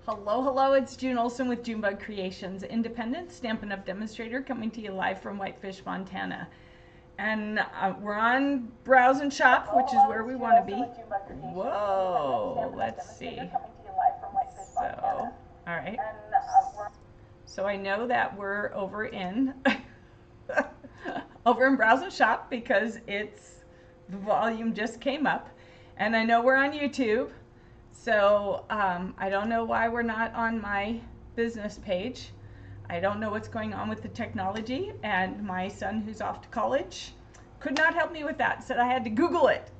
Hello, hello, it's June Olson with Junebug Creations, independent Stampin' Up! Demonstrator coming to you live from Whitefish, Montana. And we're on Browse and Shop, which is where we want to be. Whoa, let's see. So, all right. So I know that we're over in Browse and Shop because the volume just came up. And I know we're on YouTube. So I don't know why we're not on my business page. I don't know what's going on with the technology, and my son, who's off to college, could not help me with that. Said I had to Google it.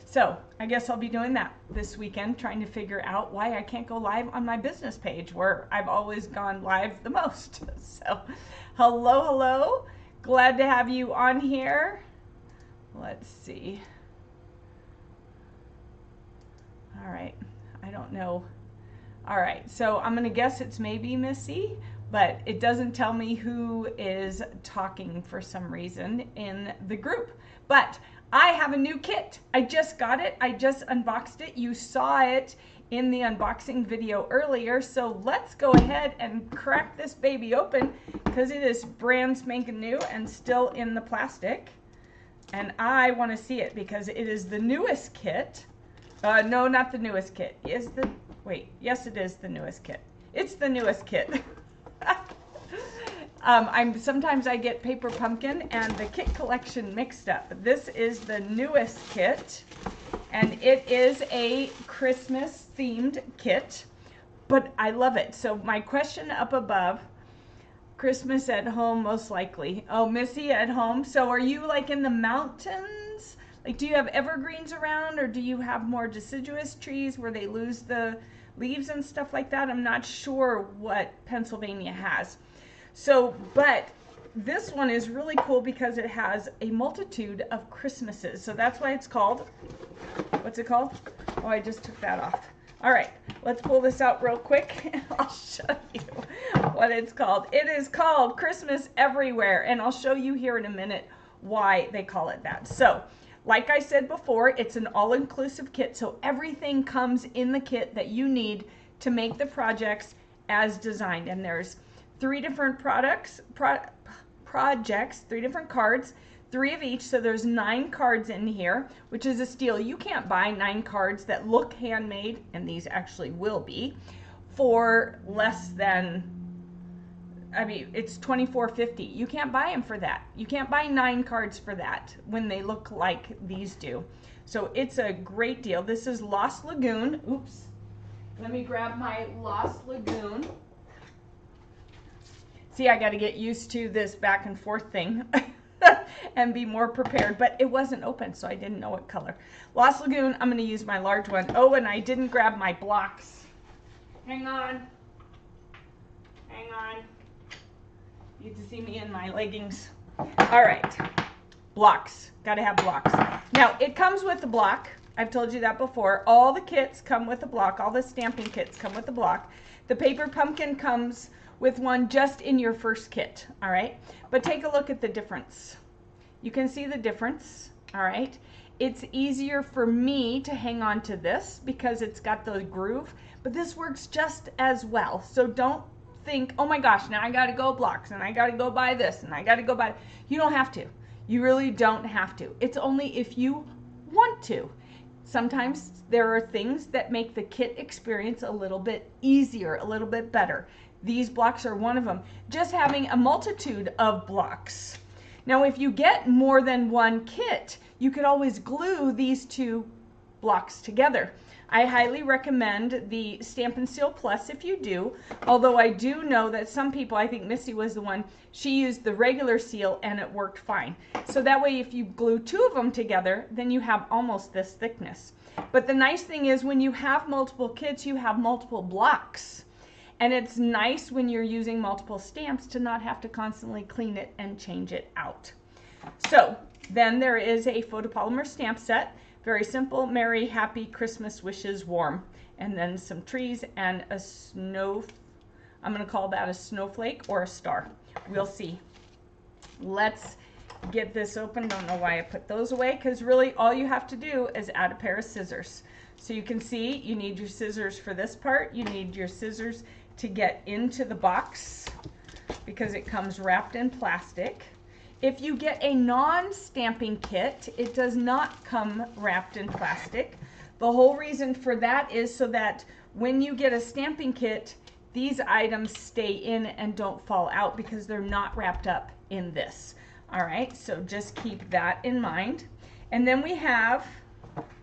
So I guess I'll be doing that this weekend, trying to figure out why I can't go live on my business page where I've always gone live the most. So hello, hello. Glad to have you on here. Let's see. All right, I don't know. All right, so I'm gonna guess it's maybe Missy, but it doesn't tell me who is talking for some reason in the group. But I have a new kit. I just got it. I just unboxed it. You saw it in the unboxing video earlier. So let's go ahead and crack this baby open because it is brand spanking new and still in the plastic. And I want to see it because it is the newest kit. No, not the newest kit. Yes, it is the newest kit. It's the newest kit. Sometimes I get Paper Pumpkin and the kit collection mixed up. This is the newest kit, and it is a Christmas themed kit, but I love it. So my question up above, Christmas at home most likely. Oh, Missy at home. So are you like in the mountains? Like, do you have evergreens around, or do you have more deciduous trees where they lose the leaves and stuff like that? I'm not sure what Pennsylvania has. So, but this one is really cool because it has a multitude of Christmases. So that's why it's called, what's it called? Oh, I just took that off. All right, let's pull this out real quick and I'll show you what it's called. It is called Christmas Everywhere, and I'll show you here in a minute why they call it that. So, like I said before, it's an all-inclusive kit, so everything comes in the kit that you need to make the projects as designed. And there's 3 different projects, 3 different cards, 3 of each, so there's 9 cards in here, which is a steal. You can't buy 9 cards that look handmade, and these actually will be, for less than, I mean, it's $24.50. You can't buy them for that. You can't buy 9 cards for that when they look like these do. So it's a great deal. This is Lost Lagoon. Oops. Let me grab my Lost Lagoon. See, I got to get used to this back and forth thing and be more prepared. But it wasn't open, so I didn't know what color. Lost Lagoon, I'm going to use my large one. Oh, and I didn't grab my blocks. Hang on. Hang on. You get to see me in my leggings. All right, blocks, gotta have blocks. Now it comes with the block. I've told you that before. All the kits come with a block. All the stamping kits come with a block. The Paper Pumpkin comes with one just in your first kit, all right? But take a look at the difference. You can see the difference, all right? It's easier for me to hang on to this because it's got the groove, but this works just as well. So don't think, oh my gosh, now I gotta go blocks and I gotta go buy this and I gotta go buy. You don't have to. You really don't have to. It's only if you want to. Sometimes there are things that make the kit experience a little bit easier, a little bit better. These blocks are one of them. Just having a multitude of blocks. Now, if you get more than one kit, you could always glue these 2 blocks together. I highly recommend the Stampin' Seal Plus if you do, although I do know that some people, I think Missy was the one, she used the regular seal and it worked fine. So that way if you glue 2 of them together, then you have almost this thickness. But the nice thing is when you have multiple kits, you have multiple blocks. And it's nice when you're using multiple stamps to not have to constantly clean it and change it out. So then there is a photopolymer stamp set. Very simple, Merry, Happy Christmas Wishes, Warm. And then some trees and a snow, I'm gonna call that a snowflake or a star. We'll see. Let's get this open. Don't know why I put those away, because really all you have to do is add a pair of scissors. So you can see you need your scissors for this part. You need your scissors to get into the box because it comes wrapped in plastic. If you get a non-stamping kit, it does not come wrapped in plastic. The whole reason for that is so that when you get a stamping kit, these items stay in and don't fall out because they're not wrapped up in this. All right, so just keep that in mind. And then we have,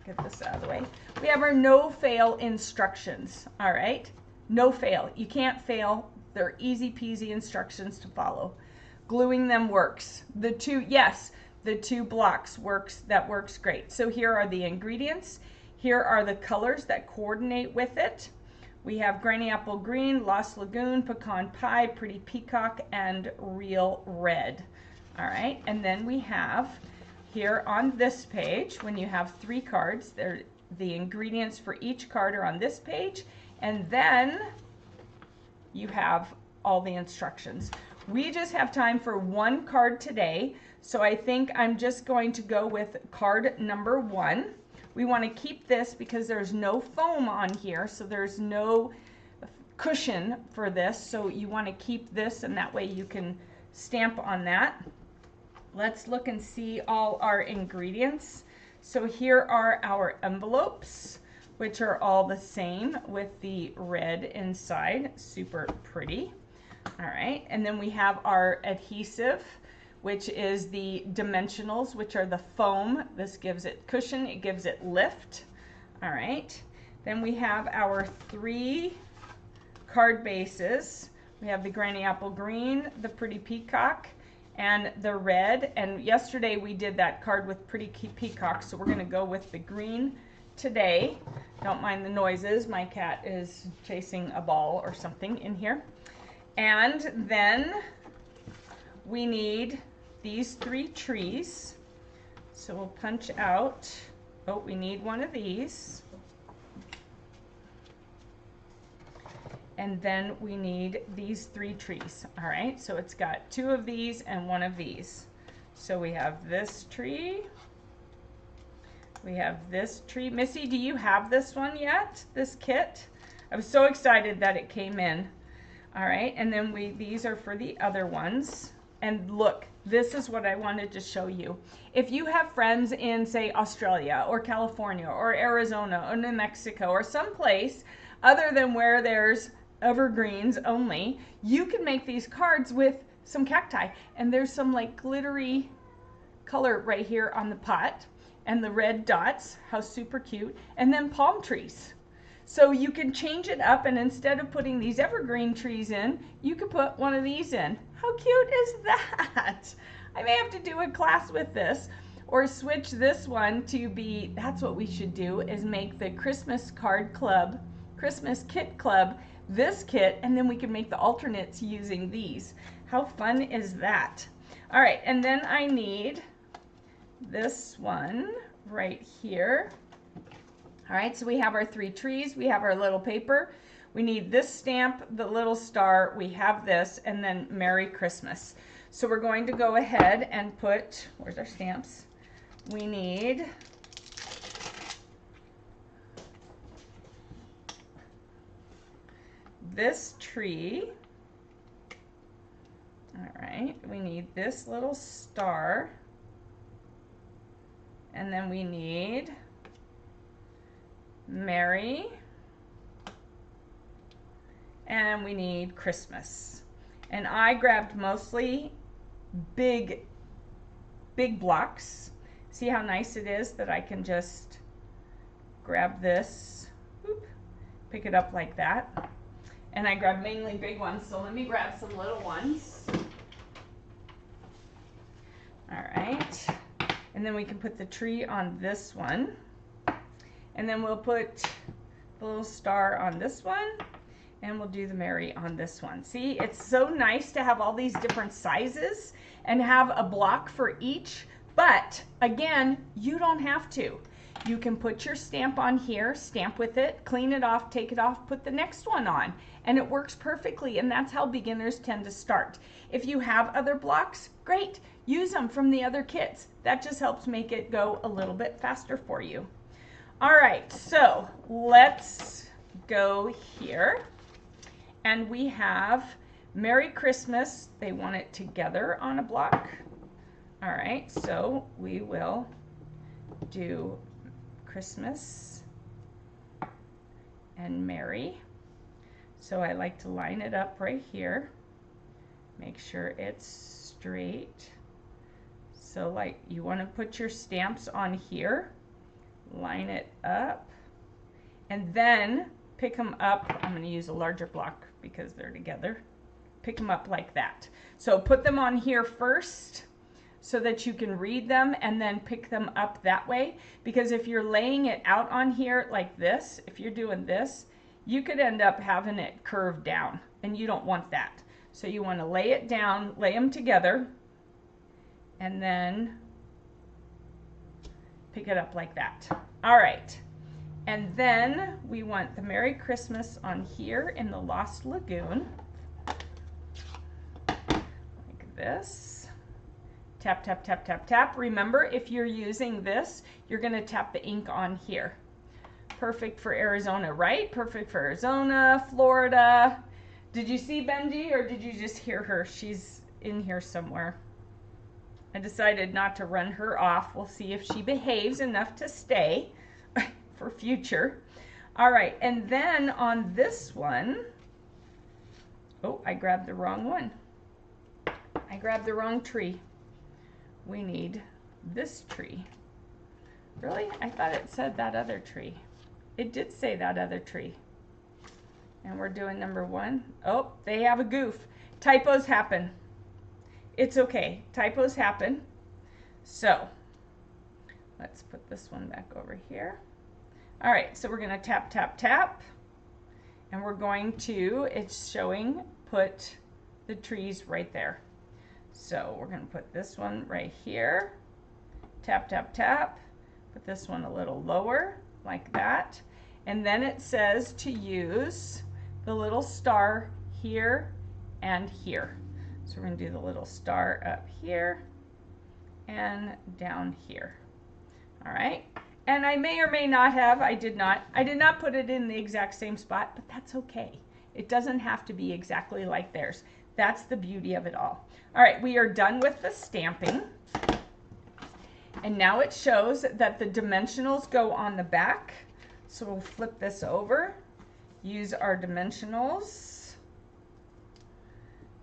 get this out of the way, we have our no-fail instructions. All right, no fail. You can't fail. They're easy peasy instructions to follow. Gluing them works. The two blocks works. That works great. So here are the ingredients. Here are the colors that coordinate with it. We have Granny Apple Green, Lost Lagoon, Pecan Pie, Pretty Peacock, and Real Red. All right, and then we have here on this page, when you have 3 cards, the ingredients for each card are on this page, and then you have all the instructions. We just have time for 1 card today, so I think I'm just going to go with card number 1. We want to keep this because there's no foam on here, so there's no cushion for this, so you want to keep this, and that way you can stamp on that. Let's look and see all our ingredients. So here are our envelopes, which are all the same with the red inside. Super pretty. All right, and then we have our adhesive, which is the dimensionals, which are the foam. This gives it cushion, it gives it lift. All right, then we have our 3 card bases. We have the Granny Apple Green, the Pretty Peacock, and the red. And yesterday we did that card with Pretty Peacock, so we're going to go with the green today. Don't mind the noises. My cat is chasing a ball or something in here. And then we need these 3 trees. So we'll punch out, oh, we need one of these. And then we need these 3 trees. All right, so it's got 2 of these and 1 of these. So we have this tree. We have this tree. Missy, do you have this one yet, this kit? I was so excited that it came in. All right, and then these are for the other ones. And look, this is what I wanted to show you. If you have friends in, say, Australia or California or Arizona or New Mexico or someplace other than where there's evergreens only, you can make these cards with some cacti. And there's some like glittery color right here on the pot, and the red dots, how super cute, and then palm trees. So you can change it up, and instead of putting these evergreen trees in, you could put one of these in. How cute is that? I may have to do a class with this, or switch this one to be, that's what we should do, is make the Christmas card club, Christmas kit club, this kit, and then we can make the alternates using these. How fun is that? All right, and then I need this one right here. All right, so we have our 3 trees, we have our little paper, we need this stamp, the little star, we have this, and then Merry Christmas. So we're going to go ahead and put, where's our stamps? We need this tree. All right, we need this little star, and then we need Merry, and we need Christmas. And I grabbed mostly big blocks. See how nice it is that I can just grab this, whoop, pick it up like that. And I grabbed mainly big ones, so let me grab some little ones. All right, and then we can put the tree on this one. And then we'll put the little star on this one, and we'll do the Merry on this one. See, it's so nice to have all these different sizes and have a block for each, but again, you don't have to. You can put your stamp on here, stamp with it, clean it off, take it off, put the next one on, and it works perfectly, and that's how beginners tend to start. If you have other blocks, great, use them from the other kits. That just helps make it go a little bit faster for you. All right, so let's go here, and we have Merry Christmas. They want it together on a block. All right, so we will do Christmas and Merry. So I like to line it up right here. Make sure it's straight. So like you want to put your stamps on here, line it up, and then pick them up. I'm going to use a larger block because they're together. Pick them up like that. So put them on here first so that you can read them, and then pick them up that way. Because if you're laying it out on here like this, if you're doing this, you could end up having it curved down, and you don't want that. So you want to lay it down, lay them together, and then pick it up like that. All right. And then we want the Merry Christmas on here in the Lost Lagoon. Like this. Tap, tap, tap, tap, tap. Remember, if you're using this, you're going to tap the ink on here. Perfect for Arizona, right? Perfect for Arizona, Florida. Did you see Benji, or did you just hear her? She's in here somewhere. I decided not to run her off. We'll see if she behaves enough to stay for future. All right, and then on this one, oh, I grabbed the wrong one. I grabbed the wrong tree. We need this tree. Really? I thought it said that other tree. It did say that other tree. And we're doing number 1. Oh, they have a goof. Typos happen. It's okay. Typos happen. So let's put this one back over here. All right, so we're going to tap, tap, tap. And we're going to, it's showing, put the trees right there. So we're going to put this one right here. Tap, tap, tap. Put this one a little lower, like that. And then it says to use the little star here and here. So we're going to do the little star up here and down here. All right. And I may or may not have, I did not put it in the exact same spot, but that's okay. It doesn't have to be exactly like theirs. That's the beauty of it all. All right, we are done with the stamping. And now it shows that the dimensionals go on the back. So we'll flip this over, use our dimensionals,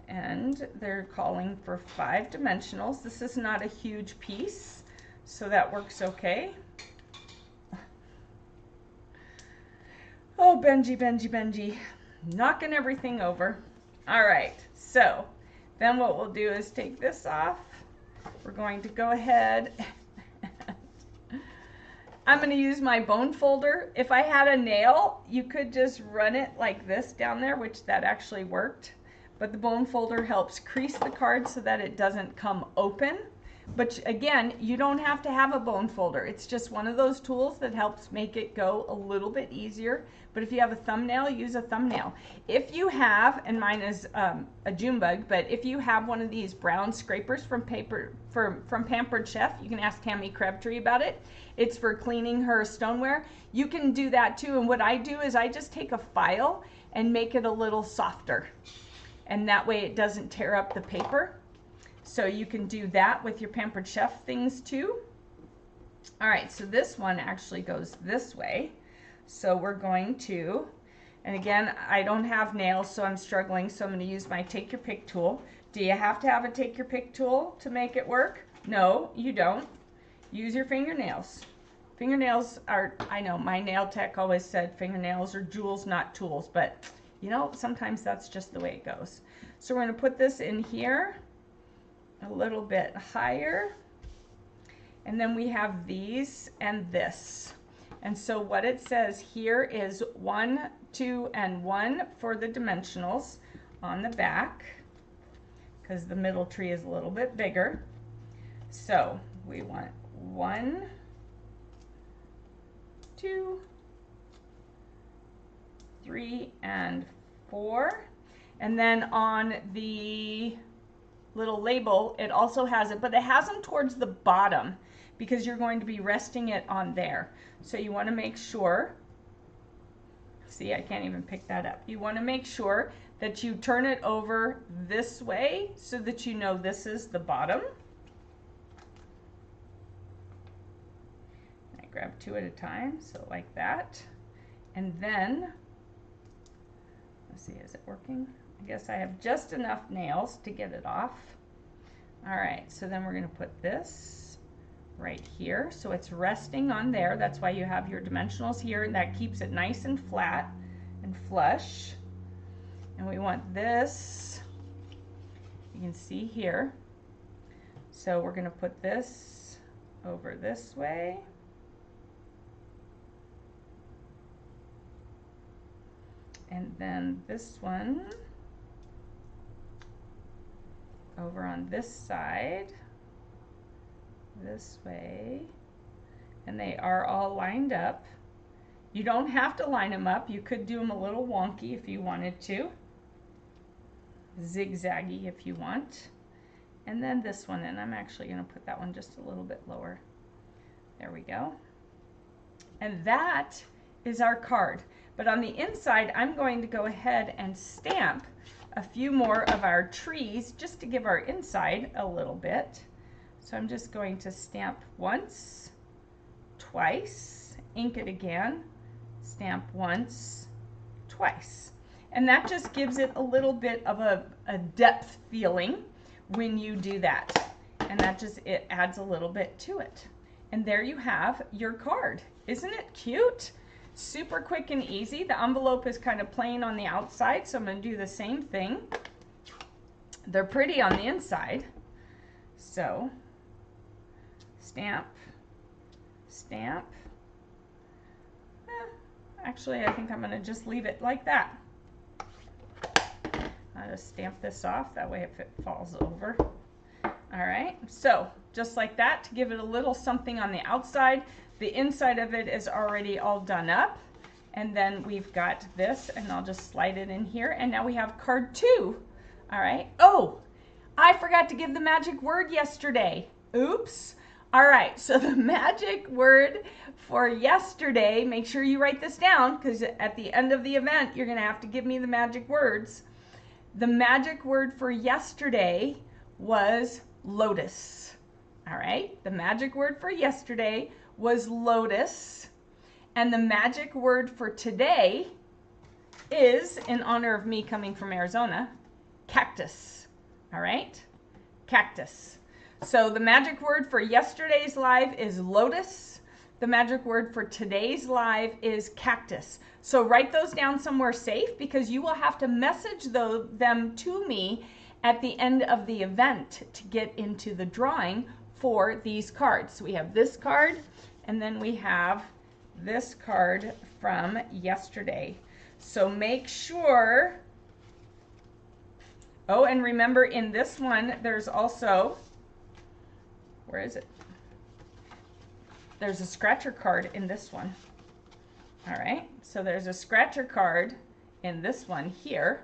and they're calling for 5 dimensionals. This is not a huge piece, so that works okay. Oh, Benji, Benji, Benji, knocking everything over. All right, so then what we'll do is take this off. We're going to go ahead. I'm going to use my bone folder. If I had a nail, you could just run it like this down there, which that actually worked. But the bone folder helps crease the card so that it doesn't come open. But again, you don't have to have a bone folder. It's just one of those tools that helps make it go a little bit easier. But if you have a thumbnail, use a thumbnail. If you have, and mine is a Junebug, but if you have one of these brown scrapers from Pampered Chef, you can ask Tammy Crabtree about it. It's for cleaning her stoneware. You can do that too. And what I do is I just take a file and make it a little softer. And that way it doesn't tear up the paper. So you can do that with your Pampered Chef things too. All right, so this one actually goes this way. So we're going to, and again, I don't have nails, so I'm struggling, so I'm going to use my Take Your Pick tool. Do you have to have a Take Your Pick tool to make it work? No, you don't. Use your fingernails. Fingernails are, I know, my nail tech always said fingernails are jewels, not tools, but you know, sometimes that's just the way it goes. So we're going to put this in here a little bit higher, and then we have these and this. And so what it says here is 1, 2, and 1 for the dimensionals on the back, because the middle tree is a little bit bigger. So we want 1, 2, 3, and 4. And then on the little label, it also has it, but it has them towards the bottom because you're going to be resting it on there. So you want to make sure, see, I can't even pick that up. You want to make sure that you turn it over this way so that you know this is the bottom. I grab 2 at a time, so like that. And then, let's see, is it working? I guess I have just enough nails to get it off. All right, so then we're going to put this right here. So it's resting on there. That's why you have your dimensionals here, and that keeps it nice and flat and flush. And we want this, you can see here. So we're going to put this over this way. And then this one over on this side, this way. And they are all lined up. You don't have to line them up. You could do them a little wonky if you wanted to. Zigzaggy if you want. And then this one, and I'm actually going to put that one just a little bit lower. There we go. And that is our card. But on the inside, I'm going to go ahead and stamp a few more of our trees just to give our inside a little bit. So I'm just going to stamp once, twice, ink it again, stamp once, twice. And that just gives it a little bit of a depth feeling when you do that. And that just, it adds a little bit to it. And there you have your card. Isn't it cute? Super quick and easy. The envelope is kind of plain on the outside, so I'm going to do the same thing. They're pretty on the inside. So, stamp, stamp. Actually, I think I'm going to just leave it like that. I'll just stamp this off, that way if it falls over. All right, so just like that, to give it a little something on the outside. The inside of it is already all done up. And then we've got this, and I'll just slide it in here. And now we have card 2. All right. Oh, I forgot to give the magic word yesterday. Oops. All right, so the magic word for yesterday, make sure you write this down because at the end of the event, you're going to have to give me the magic words. The magic word for yesterday was lotus. All right, the magic word for yesterday was lotus. And the magic word for today is, in honor of me coming from Arizona, cactus. All right, cactus. So the magic word for yesterday's live is lotus. The magic word for today's live is cactus. So write those down somewhere safe because you will have to message them to me at the end of the event to get into the drawing for these cards. So we have this card, and then we have this card from yesterday. So make sure, oh, and remember in this one, there's also, where is it? There's a scratcher card in this one. All right, so there's a scratcher card in this one here.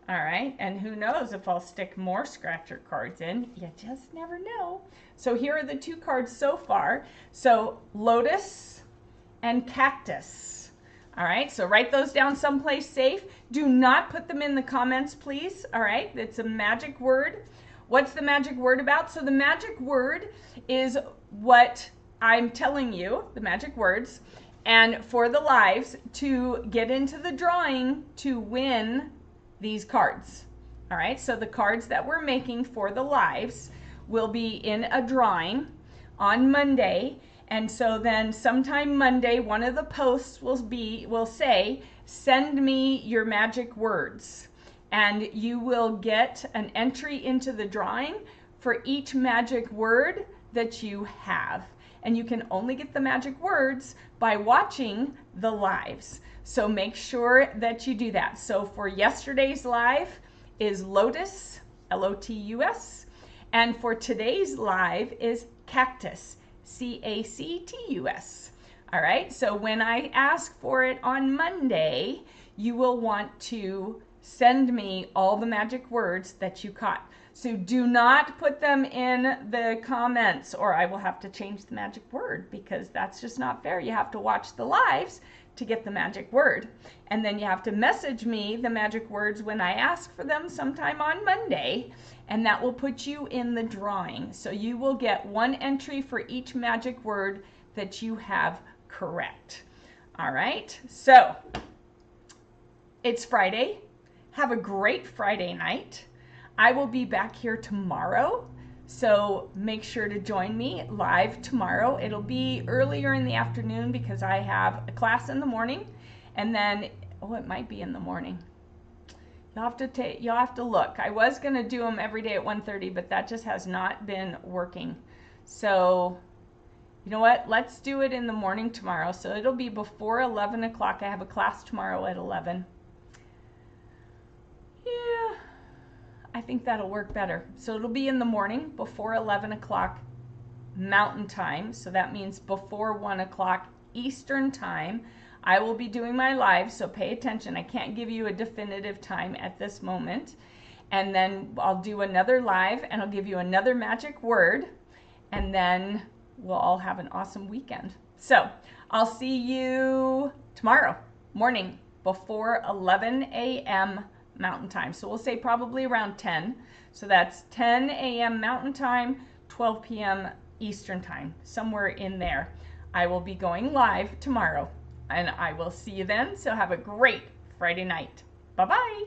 All right, and who knows if I'll stick more scratcher cards in. You just never know. So here are the 2 cards so far. So lotus and cactus. All right, so write those down someplace safe. Do not put them in the comments, please. All right, it's a magic word. What's the magic word about? So the magic word is what I'm telling you, the magic words, and for the lives to get into the drawing to win these cards. All right, so the cards that we're making for the lives will be in a drawing on Monday. And so then sometime Monday, one of the posts will say, send me your magic words. And you will get an entry into the drawing for each magic word that you have. And you can only get the magic words by watching the lives. So make sure that you do that. So for yesterday's live is lotus, L-O-T-U-S. And for today's live is cactus, C-A-C-T-U-S. All right, so when I ask for it on Monday, you will want to send me all the magic words that you caught. So do not put them in the comments or I will have to change the magic word because that's just not fair. You have to watch the lives to get the magic word. And then you have to message me the magic words when I ask for them sometime on Monday, and that will put you in the drawing. So you will get one entry for each magic word that you have correct. All right, so it's Friday. Have a great Friday night. I will be back here tomorrow, so make sure to join me live tomorrow. It'll be earlier in the afternoon because I have a class in the morning, and then, oh, it might be in the morning. You'll have to look. I was going to do them every day at 1:30, but that just has not been working. So you know what? Let's do it in the morning tomorrow. So it'll be before 11 o'clock. I have a class tomorrow at 11. Yeah, I think that'll work better. So it'll be in the morning before 11 o'clock Mountain Time. So that means before 1 o'clock Eastern Time. I will be doing my live, so pay attention. I can't give you a definitive time at this moment. And then I'll do another live and I'll give you another magic word. And then we'll all have an awesome weekend. So I'll see you tomorrow morning before 11 a.m. Mountain Time. So we'll say probably around 10. So that's 10 a.m. Mountain Time, 12 p.m. Eastern Time, somewhere in there. I will be going live tomorrow, and I will see you then. So have a great Friday night. Bye-bye.